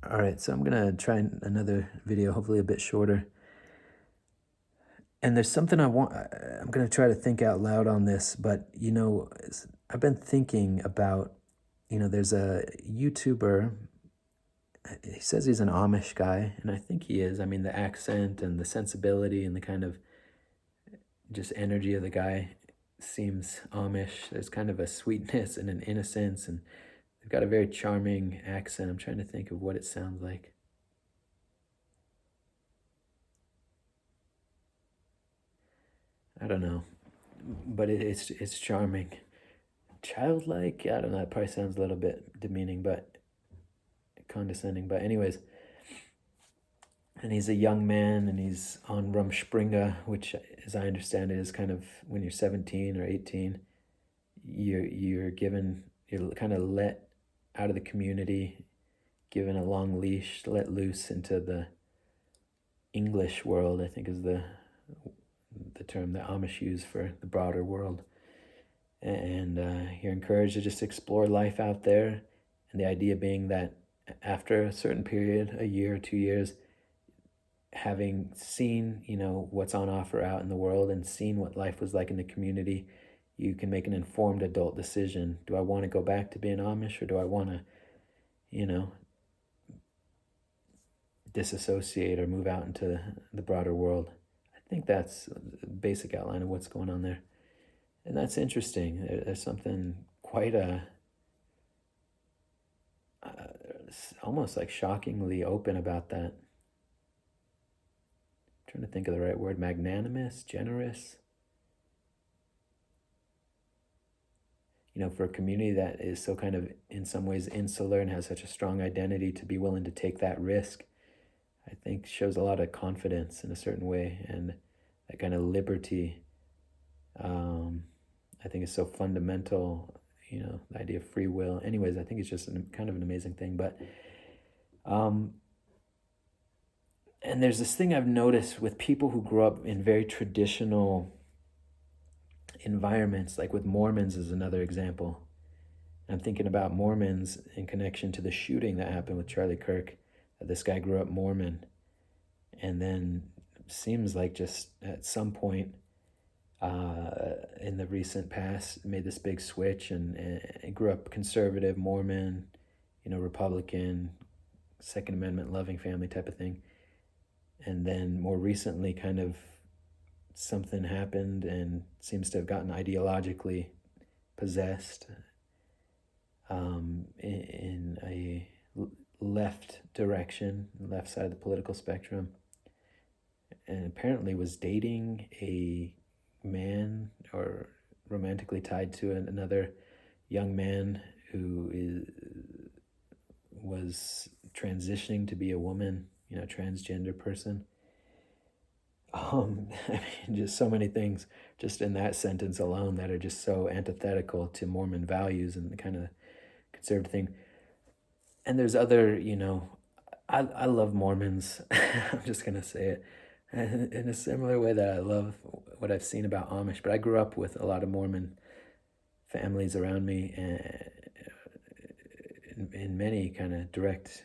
All right, so I'm gonna try another video, hopefully a bit shorter. And there's something I'm gonna try to think out loud on this, but I've been thinking about, there's a YouTuber. He says he's an Amish guy, and I think he is. I mean, the accent and the sensibility and the kind of just energy of the guy seems Amish. There's kind of a sweetness and an innocence, and they've got a very charming accent. I'm trying to think of what it sounds like. I don't know, but it's charming, childlike. I don't know. It probably sounds a little bit demeaning, but condescending. But anyways, and he's a young man, and he's on Rumspringa, which, as I understand it, is kind of when you're 17 or 18, you're kind of let out of the community, given a long leash, let loose into the English world. I think is the term that Amish use for the broader world. And you're encouraged to just explore life out there. And the idea being that after a certain period, a year or 2 years, having seen, what's on offer out in the world and seen what life was like in the community, you can make an informed adult decision. Do I want to go back to being Amish, or do I want to, disassociate or move out into the broader world? I think that's the basic outline of what's going on there. And that's interesting. There's something quite almost like shockingly open about that. I'm trying to think of the right word. Magnanimous, generous. For a community that is so kind of in some ways insular and has such a strong identity, to be willing to take that risk, I think shows a lot of confidence in a certain way, and that kind of liberty, I think is so fundamental, the idea of free will. Anyways, I think it's just kind of an amazing thing. But and there's this thing I've noticed with people who grew up in very traditional environments, like with Mormons is another example. I'm thinking about Mormons in connection to the shooting that happened with Charlie Kirk. This guy grew up Mormon, and then seems like just at some point in the recent past made this big switch, and grew up conservative Mormon, Republican, Second Amendment loving family type of thing. And then more recently, kind of something happened and seems to have gotten ideologically possessed in a left direction, left side of the political spectrum, and apparently was dating a man or romantically tied to another young man who was transitioning to be a woman, transgender person. I mean, just so many things just in that sentence alone that are just so antithetical to Mormon values and the kind of conservative thing. And there's other, I love Mormons. I'm just going to say it in a similar way that I love what I've seen about Amish. But I grew up with a lot of Mormon families around me, and in many kind of direct,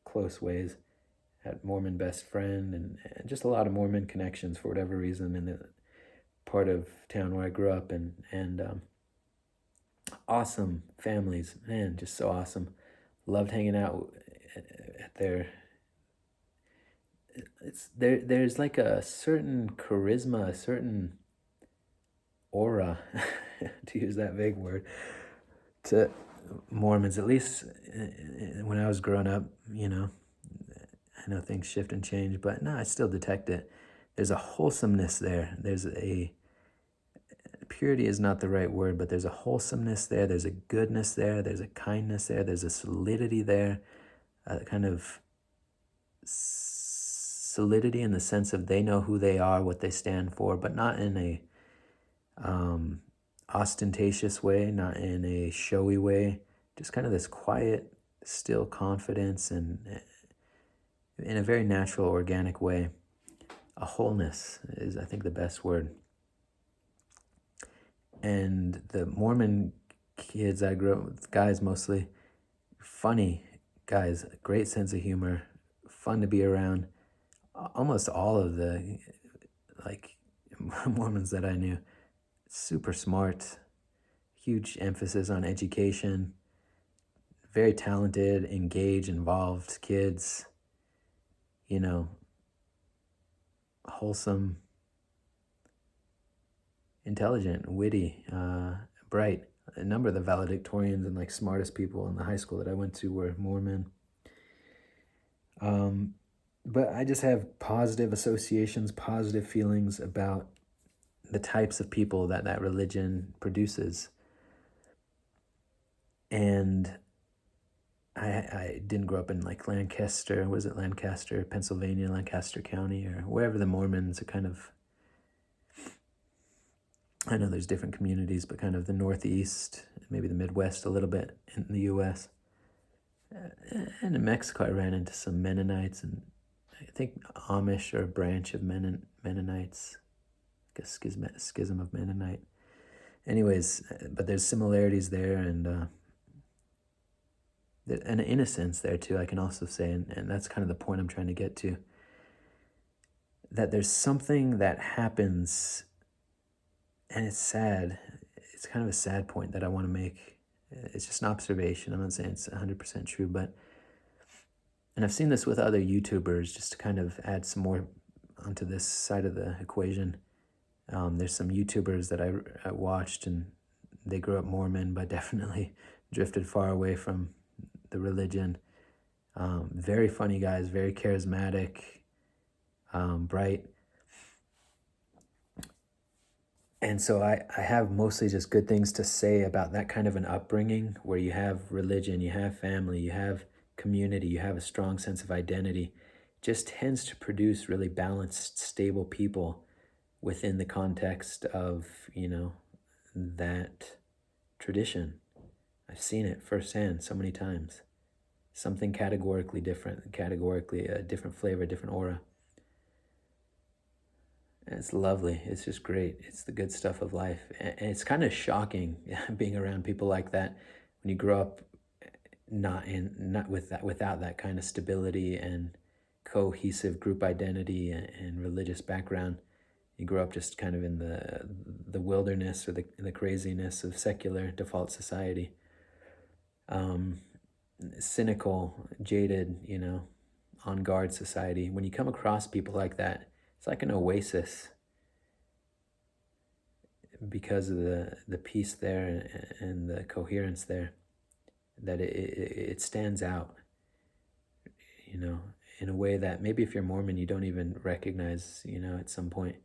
close ways. Had Mormon best friend, and just a lot of Mormon connections for whatever reason in the part of town where I grew up, and awesome families, man, just so awesome. Loved hanging out at their. There's like a certain charisma, a certain aura, to use that vague word, to Mormons, at least when I was growing up. I know things shift and change, but no, I still detect it. There's a wholesomeness there. There's a purity is not the right word, but there's a wholesomeness there. There's a goodness there. There's a kindness there. There's a solidity there, a kind of solidity in the sense of they know who they are, what they stand for, but not in a ostentatious way, not in a showy way. Just kind of this quiet, still confidence, and in a very natural, organic way. A wholeness is, I think, the best word. And the Mormon kids I grew up with, guys mostly, funny, guys, a great sense of humor, fun to be around. Almost all of the like Mormons that I knew, super smart, huge emphasis on education, very talented, engaged, involved kids, you know, wholesome, intelligent, witty, bright. A number of the valedictorians and like smartest people in the high school that I went to were Mormon. But I just have positive associations, positive feelings about the types of people that religion produces. And I didn't grow up in like Lancaster, was it Lancaster, Pennsylvania, Lancaster County, or wherever the Mormons are kind of, I know there's different communities, but kind of the Northeast, maybe the Midwest a little bit in the U.S. And in Mexico, I ran into some Mennonites, and I think Amish are a branch of Mennonites, like a schism of Mennonite. Anyways, but there's similarities there, and an innocence there too, I can also say, and that's kind of the point I'm trying to get to, that there's something that happens, and it's sad. It's kind of a sad point that I want to make. It's just an observation. I'm not saying it's 100% true, but, and I've seen this with other YouTubers, just to kind of add some more onto this side of the equation. There's some YouTubers that I watched, and they grew up Mormon, but definitely drifted far away from the religion. Very funny guys, very charismatic, bright. And so I have mostly just good things to say about that kind of an upbringing where you have religion, you have family, you have community, you have a strong sense of identity. It just tends to produce really balanced, stable people within the context of, that tradition. I've seen it firsthand so many times. Something categorically different, categorically a different flavor, a different aura. And it's lovely. It's just great. It's the good stuff of life. And it's kind of shocking being around people like that when you grow up without that kind of stability and cohesive group identity and religious background. You grow up just kind of in the wilderness or the craziness of secular default society. Cynical, jaded, on guard society. When you come across people like that, it's like an oasis because of the peace there and the coherence there, that it stands out, in a way that maybe if you're Mormon, you don't even recognize, at some point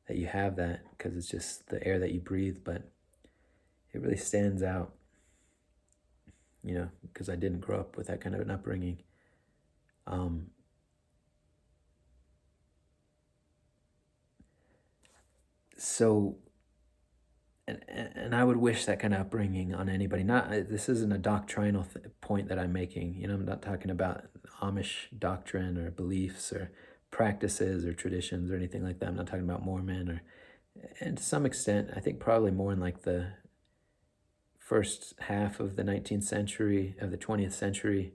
that you have that, because it's just the air that you breathe, but it really stands out, because I didn't grow up with that kind of an upbringing. So, and I would wish that kind of upbringing on anybody. This isn't a doctrinal point that I'm making. I'm not talking about Amish doctrine or beliefs or practices or traditions or anything like that. I'm not talking about Mormon and to some extent, I think probably more in like the first half of the 19th century, of the 20th century,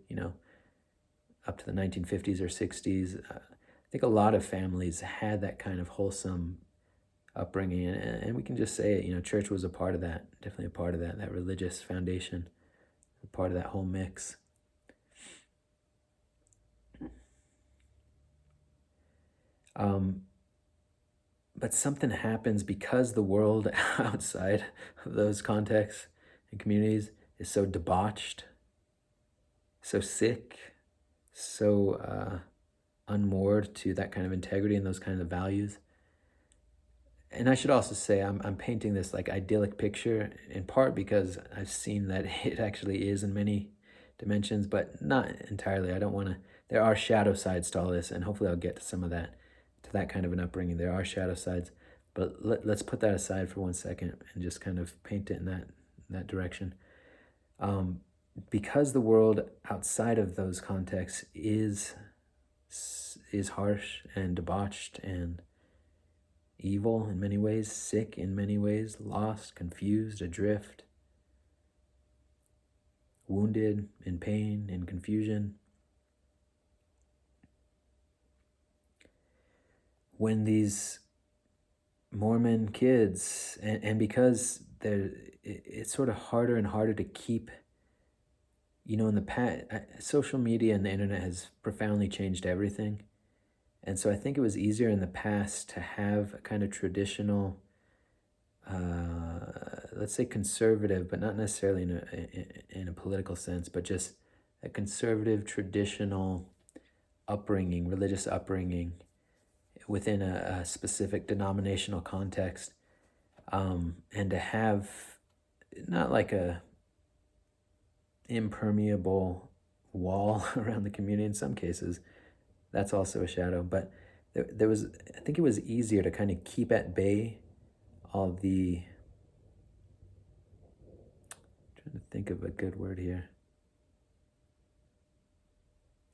up to the 1950s or 60s. I think a lot of families had that kind of wholesome upbringing, and we can just say it, church was a part of that, definitely a part of that religious foundation, a part of that whole mix. But something happens because the world outside of those contexts and communities is so debauched, so sick, so unmoored to that kind of integrity and those kinds of values. And I should also say I'm painting this like idyllic picture in part because I've seen that it actually is in many dimensions, but not entirely. I don't want to, there are shadow sides to all this, and hopefully I'll get to some of that, to that kind of an upbringing. There are shadow sides, but let's put that aside for 1 second and just kind of paint it in that direction. Because the world outside of those contexts is harsh and debauched and evil in many ways, sick in many ways, lost, confused, adrift, wounded, in pain, in confusion. When these Mormon kids, and because it's sort of harder and harder to keep, in the past, social media and the internet has profoundly changed everything. And so I think it was easier in the past to have a kind of traditional, let's say conservative, but not necessarily in a political sense, but just a conservative, traditional upbringing, religious upbringing within a specific denominational context. And to have not like a impermeable wall around the community in some cases, that's also a shadow, but there was, I think it was easier to kind of keep at bay all the, trying to think of a good word here,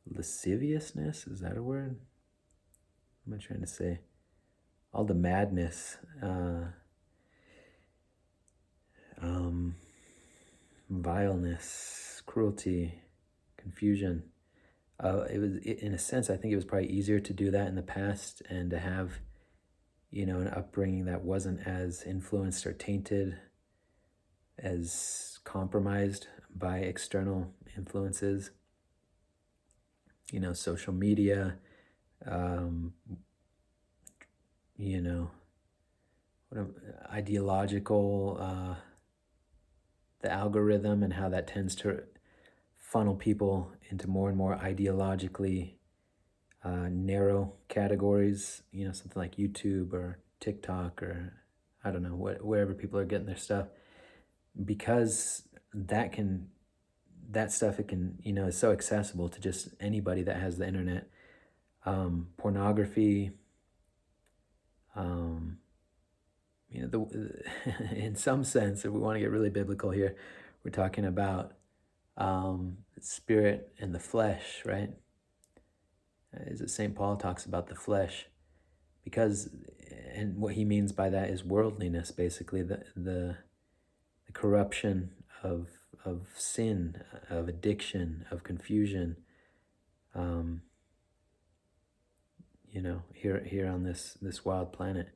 lasciviousness, is that a word? What am I trying to say? All the madness, vileness, cruelty, confusion. In a sense, I think it was probably easier to do that in the past and to have, an upbringing that wasn't as influenced or tainted, as compromised by external influences, social media, ideological, the algorithm and how that tends to funnel people into more and more ideologically narrow categories, something like YouTube or TikTok or I don't know, wherever people are getting their stuff, because that stuff, it can, is so accessible to just anybody that has the internet. Pornography, in some sense, if we want to get really biblical here, we're talking about spirit and the flesh, right? Is it St. Paul talks about the flesh, because, and what he means by that is worldliness, basically the corruption of sin, of addiction, of confusion. Here on this wild planet.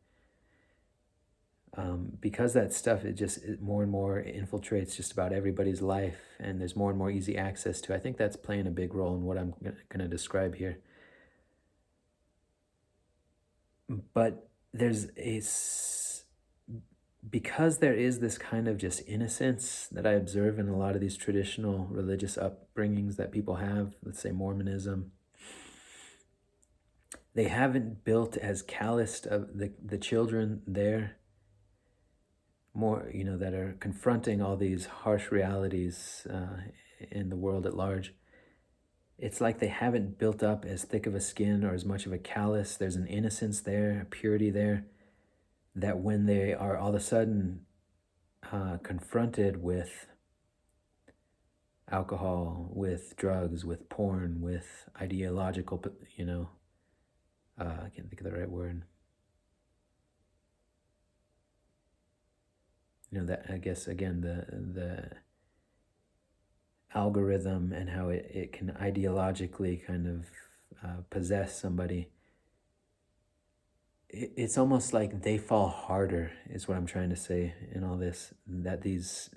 Because that stuff, it more and more infiltrates just about everybody's life, and there's more and more easy access to. I think that's playing a big role in what I'm going to describe here. But because there is this kind of just innocence that I observe in a lot of these traditional religious upbringings that people have, let's say Mormonism, they haven't built as calloused of the children there, more, that are confronting all these harsh realities in the world at large. It's like they haven't built up as thick of a skin or as much of a callus. There's an innocence there, a purity there, that when they are all of a sudden confronted with alcohol, with drugs, with porn, with ideological, I can't think of the right word. That, I guess, again, the algorithm and how it can ideologically kind of possess somebody. It's almost like they fall harder, is what I'm trying to say in all this, that these,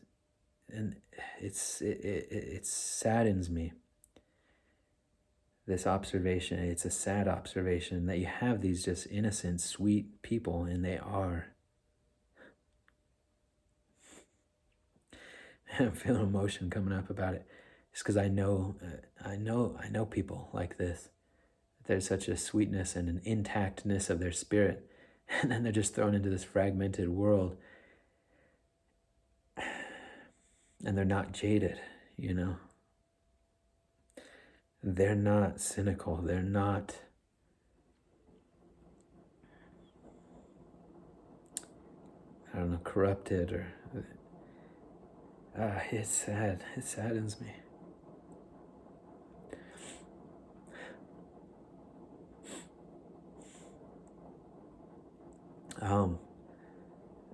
and it saddens me, this observation. It's a sad observation that you have these just innocent, sweet people, and they are. I'm feeling emotion coming up about it, just because I know people like this. There's such a sweetness and an intactness of their spirit, and then they're just thrown into this fragmented world, and they're not jaded, They're not cynical. They're not corrupted, or it's sad. It saddens me.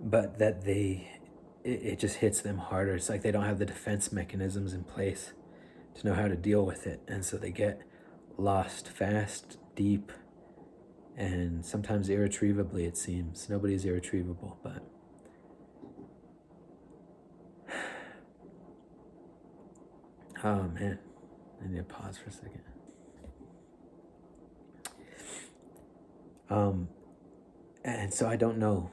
But that they it just hits them harder. It's like they don't have the defense mechanisms in place to know how to deal with it. And so they get lost fast, deep, and sometimes irretrievably, it seems. Nobody's irretrievable, but oh man, I need to pause for a second. And so I don't know,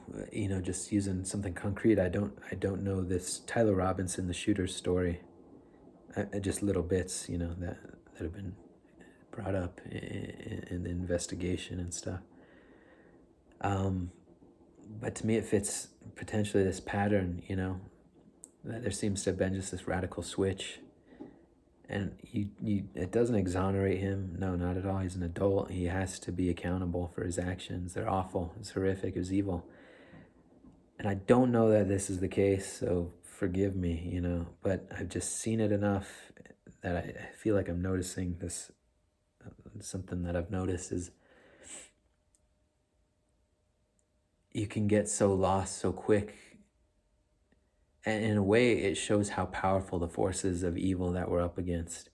just using something concrete. I don't know this Tyler Robinson, the shooter's story. Just little bits, that have been brought up in the investigation and stuff. But to me, it fits potentially this pattern, that there seems to have been just this radical switch. And it doesn't exonerate him. No, not at all. He's an adult. He has to be accountable for his actions. They're awful. It's horrific. It was evil. And I don't know that this is the case, so forgive me, but I've just seen it enough that I feel like I'm noticing this. Something that I've noticed is you can get so lost so quick. And in a way, it shows how powerful the forces of evil that we're up against,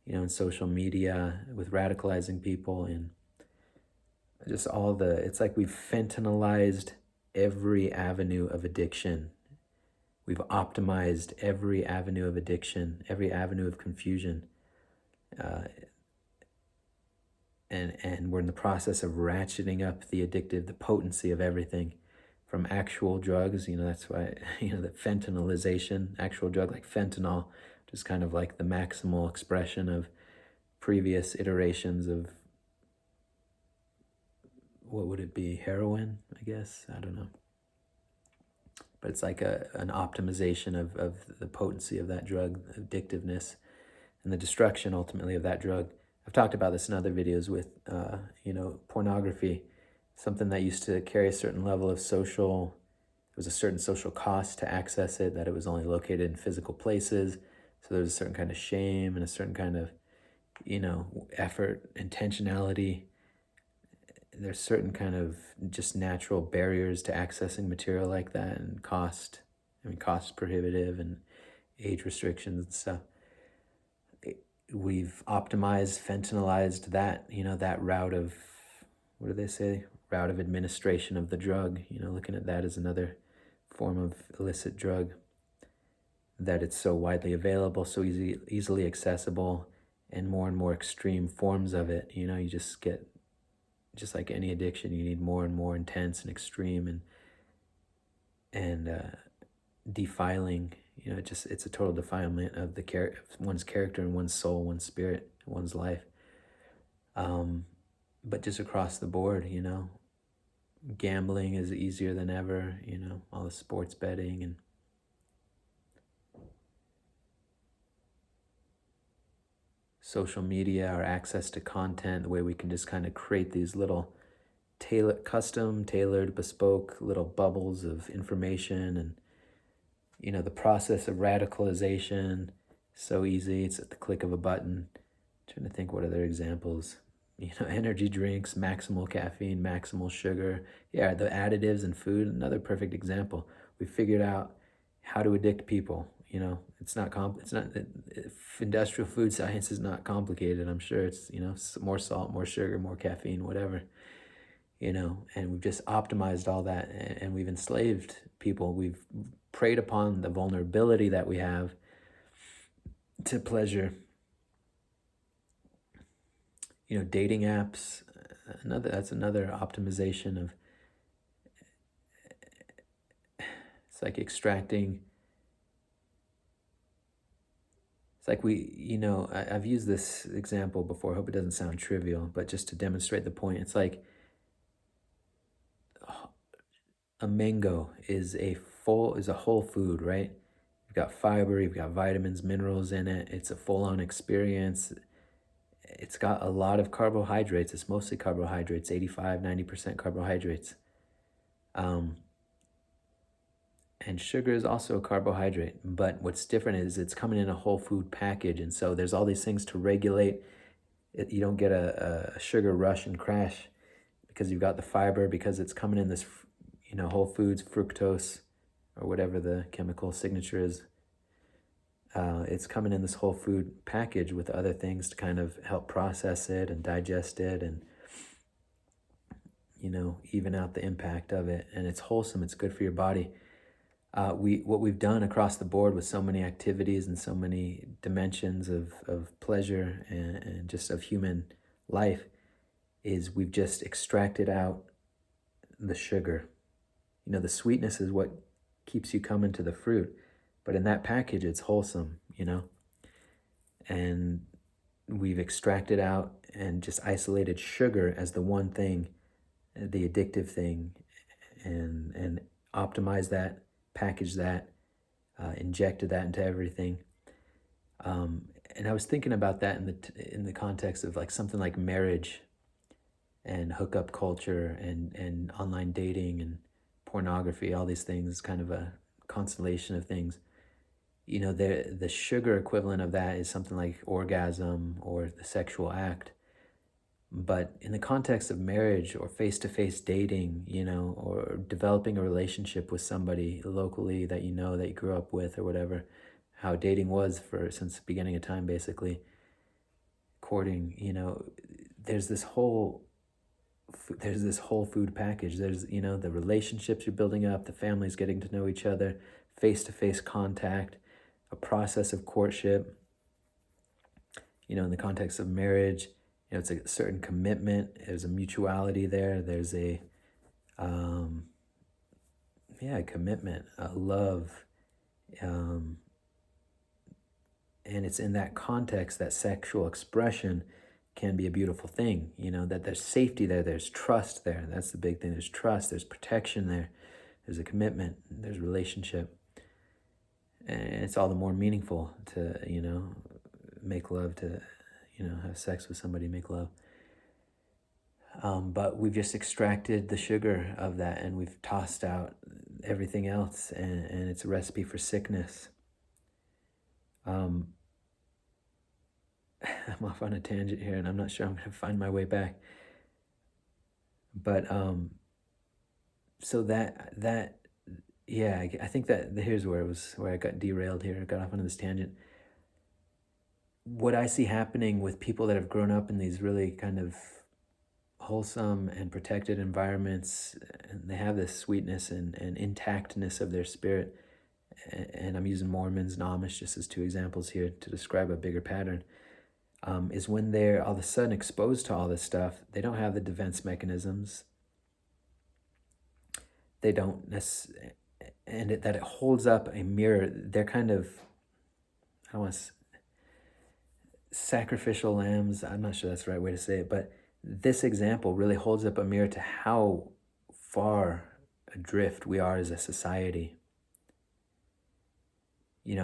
in social media, with radicalizing people, and just it's like we've fentanylized every avenue of addiction. We've optimized every avenue of addiction, every avenue of confusion. And we're in the process of ratcheting up the potency of everything, from actual drugs. That's why, the fentanylization, actual drug like fentanyl, just kind of like the maximal expression of previous iterations of, what would it be? Heroin, I guess? I don't know. But it's like an optimization of the potency of that drug, addictiveness, and the destruction ultimately of that drug. I've talked about this in other videos with, pornography, something that used to carry a certain level of there was a certain social cost to access it, that it was only located in physical places. So there was a certain kind of shame and a certain kind of, effort, intentionality. There's certain kind of just natural barriers to accessing material like that, and cost prohibitive, and age restrictions and stuff. We've optimized, fentanylized that, that route of, what do they say? Route of administration of the drug, looking at that as another form of illicit drug, that it's so widely available, so easily accessible, and more extreme forms of it. You just get, just like any addiction, you need more and more intense and extreme and defiling. It's a total defilement of one's character and one's soul, one's spirit, one's life. But just across the board, gambling is easier than ever, all the sports betting, and social media, our access to content, the way we can just kind of create these little tailored, bespoke little bubbles of information, and the process of radicalization, so easy. It's at the click of a button. I'm trying to think what other examples. Energy drinks, maximal caffeine, maximal sugar. Yeah, the additives in food, another perfect example. We figured out how to addict people. It's not industrial food science is not complicated. I'm sure it's, more salt, more sugar, more caffeine, whatever. And we've just optimized all that, and we've enslaved people. We've preyed upon the vulnerability that we have to pleasure. Dating apps, that's another optimization of, it's like extracting. It's like I've used this example before. I hope it doesn't sound trivial, but just to demonstrate the point, it's like a mango is a whole food, right? You've got fiber, you've got vitamins, minerals in it. It's a full-on experience. It's got a lot of carbohydrates. It's mostly carbohydrates, 85-90% carbohydrates. And sugar is also a carbohydrate, but what's different is it's coming in a whole food package, and so there's all these things to regulate. You don't get a sugar rush and crash because you've got the fiber, because it's coming in this, whole foods, fructose, or whatever the chemical signature is. It's coming in this whole food package with other things to kind of help process it and digest it and, even out the impact of it. And it's wholesome. It's good for your body. What we've done across the board with so many activities and so many dimensions of pleasure and just of human life is we've just extracted out the sugar. The sweetness is what keeps you coming to the fruit. But in that package, it's wholesome, and we've extracted out and just isolated sugar as the one thing, the addictive thing, and optimized that, packaged that, injected that into everything. And I was thinking about that in the context of like something like marriage and hookup culture and online dating and pornography, all these things, kind of a constellation of things. The sugar equivalent of that is something like orgasm or the sexual act. But in the context of marriage or face-to-face dating, or developing a relationship with somebody locally that that you grew up with or whatever, how dating was since the beginning of time, basically, courting, there's this whole food package. There's, the relationships you're building up, the families getting to know each other, face-to-face contact, a process of courtship, in the context of marriage, it's a certain commitment. There's a mutuality there. There's a, commitment, a love. And it's in that context that sexual expression can be a beautiful thing, that there's safety there, there's trust there. That's the big thing. There's trust, there's protection there, there's a commitment, there's relationship. And it's all the more meaningful to, make love, to, have sex with somebody, make love. But we've just extracted the sugar of that and we've tossed out everything else, and it's a recipe for sickness. I'm off on a tangent here and I'm not sure I'm going to find my way back. But so I think that here's where I got derailed here. I got off on this tangent. What I see happening with people that have grown up in these really kind of wholesome and protected environments, and they have this sweetness and intactness of their spirit, and I'm using Mormons and Amish just as two examples here to describe a bigger pattern, is when they're all of a sudden exposed to all this stuff, they don't have the defense mechanisms. They don't necessarily, and that it holds up a mirror. They're kind of, I don't want to, sacrificial lambs. I'm not sure that's the right way to say it, but this example really holds up a mirror to how far adrift we are as a society.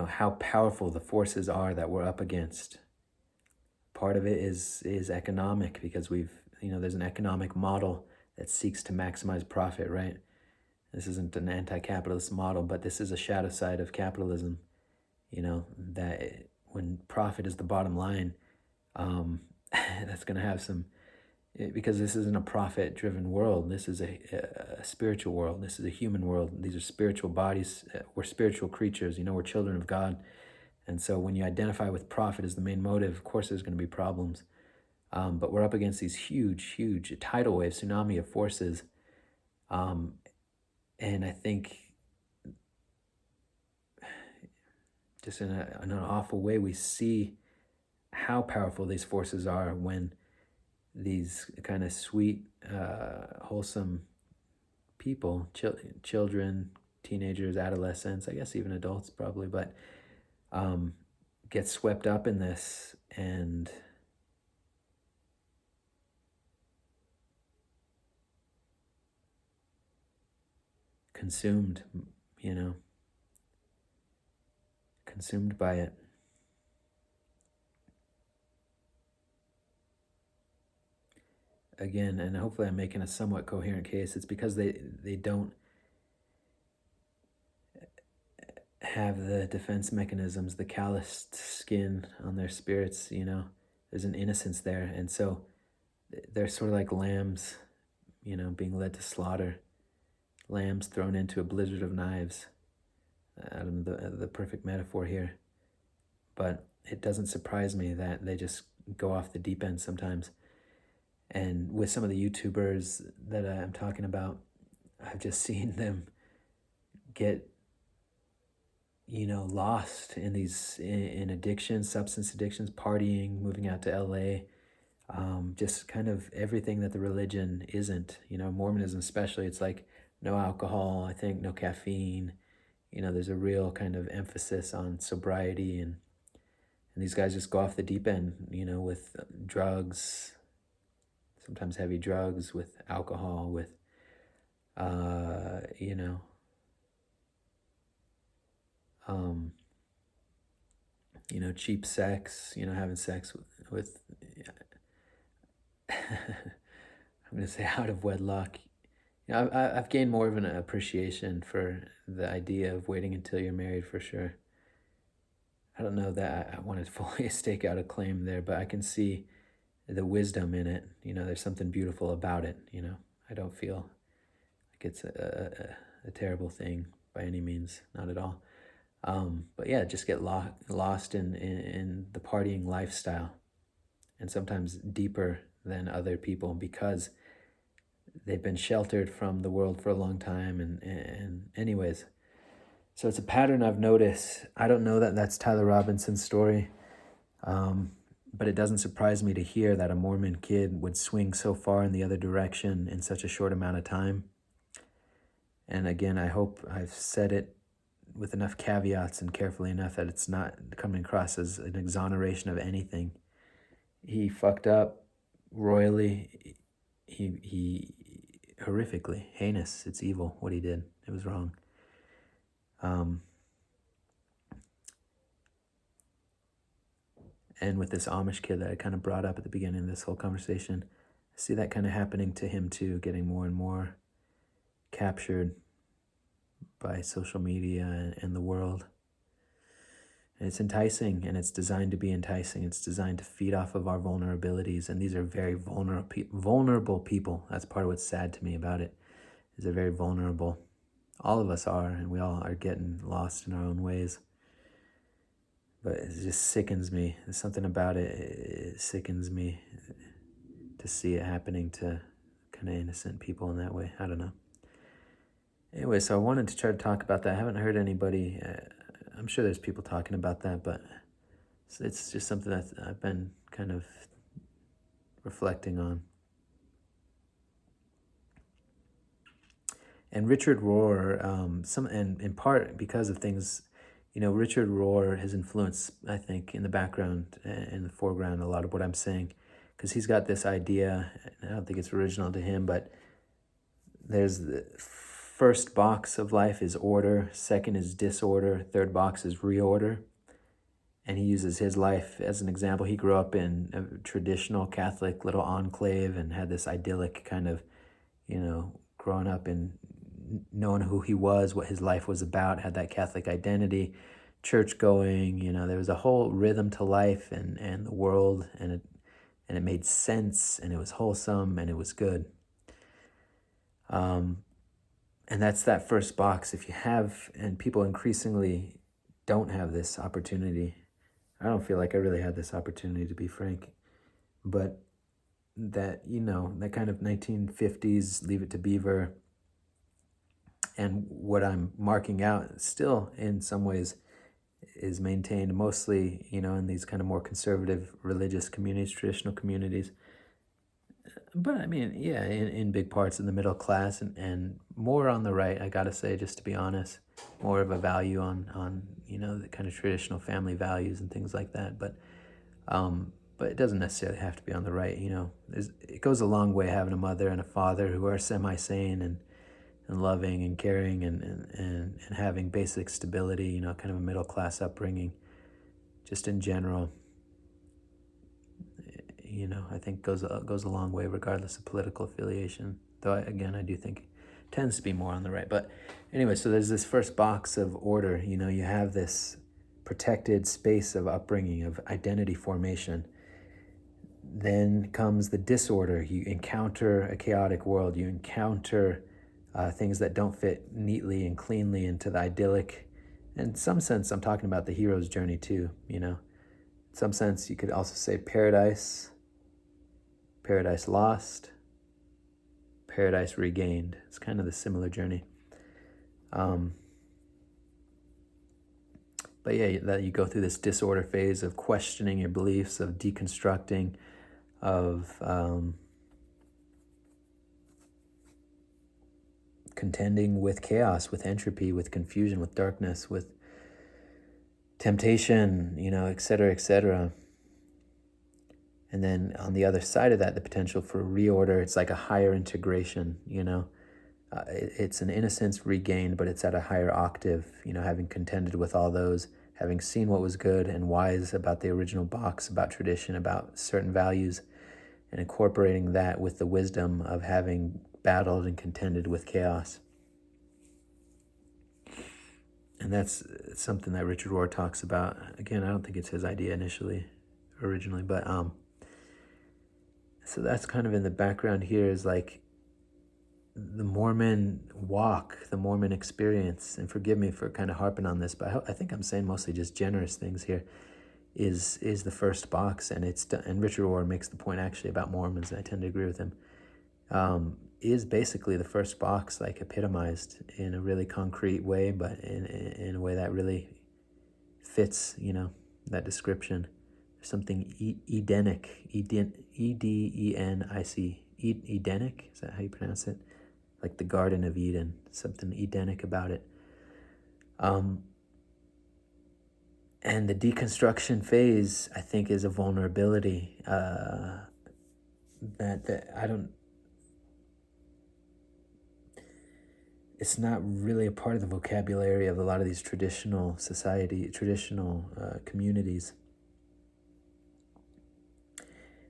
How powerful the forces are that we're up against. Part of it is economic, because there's an economic model that seeks to maximize profit, right? This isn't an anti-capitalist model, but this is a shadow side of capitalism, that when profit is the bottom line, that's going to have some, because this isn't a profit-driven world. This is a spiritual world. This is a human world. These are spiritual bodies. We're spiritual creatures. We're children of God. And so when you identify with profit as the main motive, of course there's going to be problems. But we're up against these huge, huge tidal wave, tsunami of forces. And I think just in an awful way, we see how powerful these forces are when these kind of sweet, wholesome people, children, teenagers, adolescents, I guess even adults probably, but get swept up in this and consumed, consumed by it. Again, and hopefully I'm making a somewhat coherent case, it's because they don't have the defense mechanisms, the calloused skin on their spirits, there's an innocence there. And so they're sort of like lambs, being led to slaughter, lambs thrown into a blizzard of knives. I don't know the perfect metaphor here, but it doesn't surprise me that they just go off the deep end sometimes. And with some of the YouTubers that I'm talking about, I've just seen them get, lost in these in addictions, substance addictions, partying, moving out to LA, just kind of everything that the religion isn't. Mormonism especially, it's like no alcohol, I think, no caffeine. There's a real kind of emphasis on sobriety, and these guys just go off the deep end, with drugs, sometimes heavy drugs, with alcohol, with, you know, cheap sex, having sex with I'm going to say out of wedlock. I've gained more of an appreciation for the idea of waiting until you're married, for sure. I don't know that I want to fully stake out a claim there, but I can see the wisdom in it. There's something beautiful about it. I don't feel like it's a terrible thing by any means, not at all. But yeah, just get lost in the partying lifestyle, and sometimes deeper than other people because they've been sheltered from the world for a long time. And anyways, so it's a pattern I've noticed. I don't know that that's Tyler Robinson's story, but it doesn't surprise me to hear that a Mormon kid would swing so far in the other direction in such a short amount of time. And again, I hope I've said it with enough caveats and carefully enough that it's not coming across as an exoneration of anything. He fucked up royally. He horrifically, heinous. It's evil what he did. It was wrong. And with this Amish kid that I kind of brought up at the beginning of this whole conversation, I see that kind of happening to him too, getting more and more captured by social media and the world. And it's enticing, and it's designed to be enticing. It's designed to feed off of our vulnerabilities, and these are very vulnerable people. That's part of what's sad to me about it, is they're very vulnerable. All of us are, and we all are getting lost in our own ways. But it just sickens me. There's something about it. It sickens me to see it happening to kind of innocent people in that way. I don't know. Anyway, so I wanted to try to talk about that. I haven't heard anybody. I'm sure there's people talking about that, but it's just something that I've been kind of reflecting on. And Richard Rohr, and in part because of things, Richard Rohr has influenced, I think, in the background, in the foreground, a lot of what I'm saying, because he's got this idea. I don't think it's original to him, but there's the first box of life is order, second is disorder, third box is reorder. And he uses his life as an example. He grew up in a traditional Catholic little enclave and had this idyllic kind of, growing up and knowing who he was, what his life was about, had that Catholic identity, church going, there was a whole rhythm to life and the world, and it made sense, and it was wholesome, and it was good. And that's that first box. If you have, and people increasingly don't have this opportunity, I don't feel like I really had this opportunity, to be frank, but that, that kind of 1950s Leave It to Beaver, and what I'm marking out still in some ways is maintained mostly, in these kind of more conservative religious communities, traditional communities. But I mean, yeah, in big parts in the middle class and more on the right, I gotta say, just to be honest, more of a value on the kind of traditional family values and things like that. But it doesn't necessarily have to be on the right. It goes a long way having a mother and a father who are semi-sane and loving and caring and having basic stability. Kind of a middle class upbringing, just in general. I think goes a long way regardless of political affiliation. Though, I do think it tends to be more on the right. But anyway, so there's this first box of order. You have this protected space of upbringing, of identity formation. Then comes the disorder. You encounter a chaotic world. You encounter things that don't fit neatly and cleanly into the idyllic In some sense, I'm talking about the hero's journey too, In some sense, you could also say paradise, paradise lost, paradise regained. It's kind of the similar journey. But yeah, that you go through this disorder phase of questioning your beliefs, of deconstructing, of contending with chaos, with entropy, with confusion, with darkness, with temptation, et cetera, et cetera. And then on the other side of that, the potential for reorder, it's like a higher integration, it's an innocence regained, but it's at a higher octave, having contended with all those, having seen what was good and wise about the original box, about tradition, about certain values, and incorporating that with the wisdom of having battled and contended with chaos. And that's something that Richard Rohr talks about. Again, I don't think it's his idea originally, but so that's kind of in the background here, is like the Mormon walk, the Mormon experience, and forgive me for kind of harping on this, but I think I'm saying mostly just generous things here, is the first box, and Richard Rohr makes the point actually about Mormons, and I tend to agree with him, is basically the first box, like epitomized in a really concrete way, but in a way that really fits, that description. There's something Edenic, Edenic, Edenic, is that how you pronounce it? Like the Garden of Eden, something Edenic about it. And the deconstruction phase, I think, is a vulnerability that I don't. It's not really a part of the vocabulary of a lot of these traditional communities.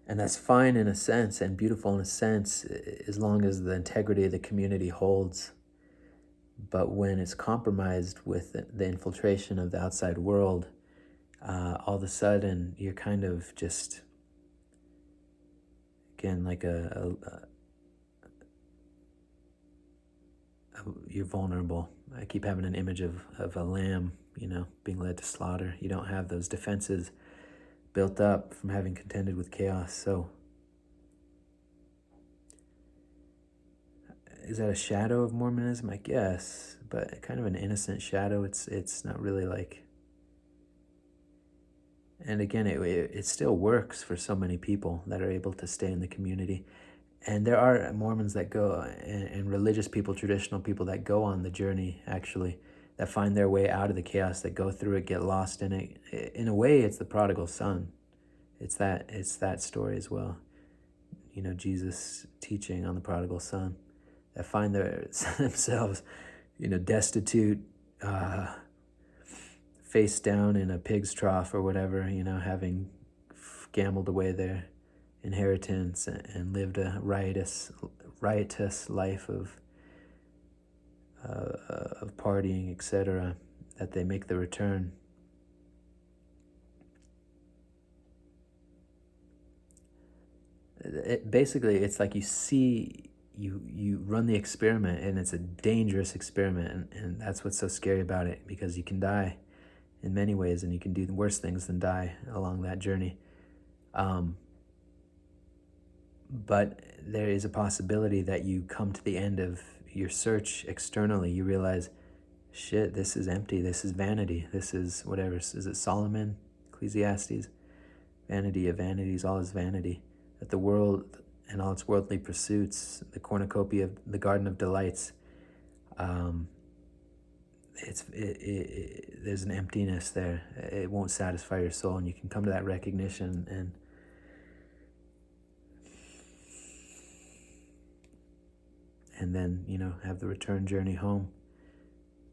And that's fine in a sense and beautiful in a sense, as long as the integrity of the community holds. But when it's compromised with the infiltration of the outside world, all of a sudden you're kind of just, again, like you're vulnerable. I keep having an image of a lamb, being led to slaughter. You don't have those defenses built up from having contended with chaos. So is that a shadow of Mormonism? I guess, but kind of an innocent shadow. It's not really like, and again, it still works for so many people that are able to stay in the community. And there are Mormons that go, and religious people, traditional people that go on the journey, actually, that find their way out of the chaos, that go through it, get lost in it. In a way, it's the prodigal son. It's that story as well. Jesus teaching on the prodigal son, that find themselves, destitute, face down in a pig's trough or whatever, having gambled away their inheritance and lived a riotous life of partying, etc., that they make the return. Basically, it's like you run the experiment, and it's a dangerous experiment, and that's what's so scary about it, because you can die in many ways, and you can do worse things than die along that journey. But there is a possibility that you come to the end of your search externally. You realize, shit, this is empty. This is vanity. This is whatever. Is it Solomon? Ecclesiastes? Vanity of vanities, all is vanity. That the world and all its worldly pursuits, the cornucopia of the garden of delights, there's an emptiness there. It won't satisfy your soul, and you can come to that recognition and then have the return journey home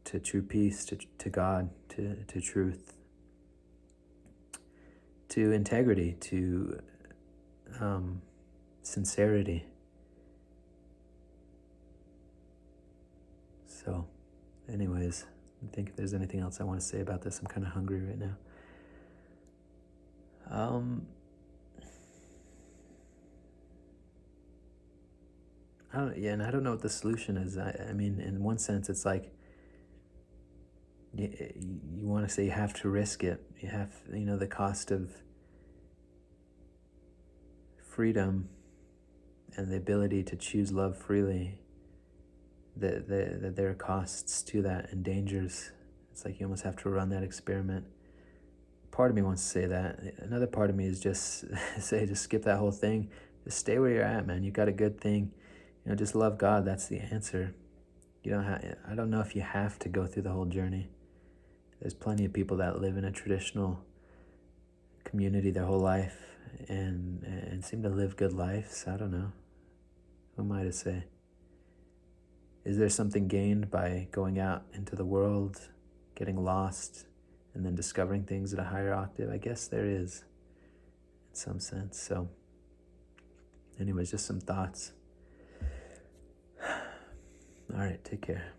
to true peace, to God, to truth, to integrity, to sincerity. So anyways, I think if there's anything else I want to say about this, I'm kind of hungry right now. I don't know what the solution is. I mean, in one sense, it's like you want to say you have to risk it. You have, the cost of freedom and the ability to choose love freely, that there are costs to that and dangers. It's like you almost have to run that experiment. Part of me wants to say that. Another part of me is just just skip that whole thing. Just stay where you're at, man. You got a good thing. Just love God. That's the answer. You don't have, I don't know if you have to go through the whole journey. There's plenty of people that live in a traditional community their whole life and seem to live good lives. I don't know. Who am I to say? Is there something gained by going out into the world, getting lost, and then discovering things at a higher octave? I guess there is, in some sense. So, anyways, just some thoughts. All right, take care.